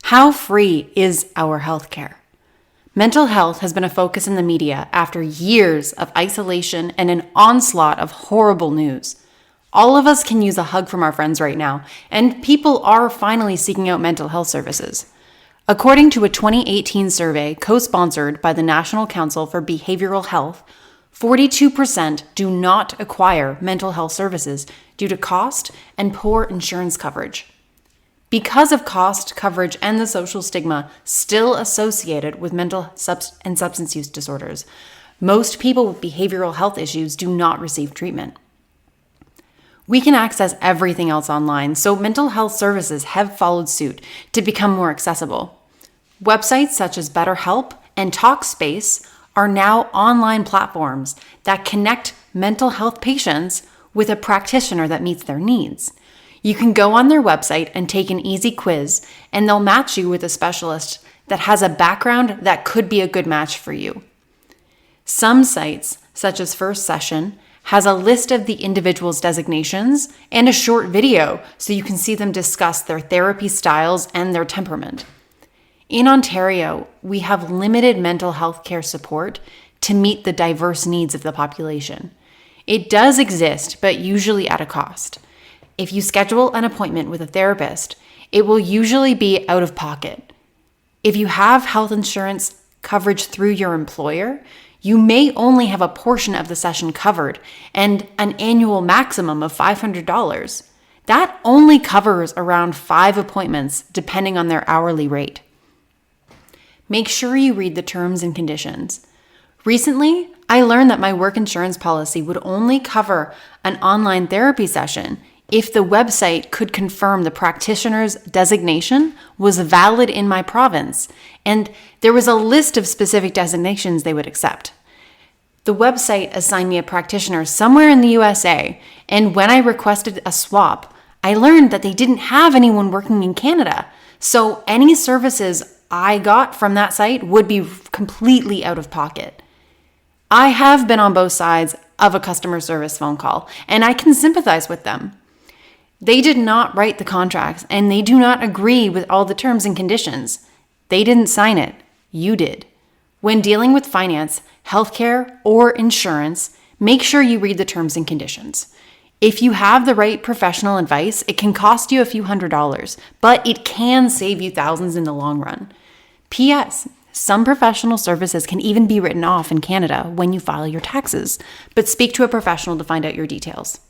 How free is our healthcare? Mental health has been a focus in the media after years of isolation and an onslaught of horrible news. All of us can use a hug from our friends right now, and people are finally seeking out mental health services. According to a 2018 survey co-sponsored by the National Council for Behavioral Health, 42% do not acquire mental health services due to cost and poor insurance coverage. Because of cost, coverage, and the social stigma still associated with mental and substance use disorders, most people with behavioral health issues do not receive treatment. We can access everything else online, so mental health services have followed suit to become more accessible. Websites such as BetterHelp and Talkspace are now online platforms that connect mental health patients with a practitioner that meets their needs. You can go on their website and take an easy quiz, and they'll match you with a specialist that has a background that could be a good match for you. Some sites, such as First Session, has a list of the individual's designations and a short video so you can see them discuss their therapy styles and their temperament. In Ontario, we have limited mental health care support to meet the diverse needs of the population. It does exist, but usually at a cost. If you schedule an appointment with a therapist, it will usually be out of pocket. If you have health insurance coverage through your employer, you may only have a portion of the session covered and an annual maximum of $500. That only covers around 5 appointments depending on their hourly rate. Make sure you read the terms and conditions. Recently, I learned that my work insurance policy would only cover an online therapy session if the website could confirm the practitioner's designation was valid in my province, and there was a list of specific designations they would accept. The website assigned me a practitioner somewhere in the USA, and when I requested a swap, I learned that they didn't have anyone working in Canada, so any services I got from that site would be completely out of pocket. I have been on both sides of a customer service phone call, and I can sympathize with them. They did not write the contracts, and they do not agree with all the terms and conditions. They didn't sign it. You did. When dealing with finance, healthcare, or insurance, make sure you read the terms and conditions. If you have the right professional advice, it can cost you a few $100s, but it can save you thousands in the long run. P.S. Some professional services can even be written off in Canada when you file your taxes, but speak to a professional to find out your details.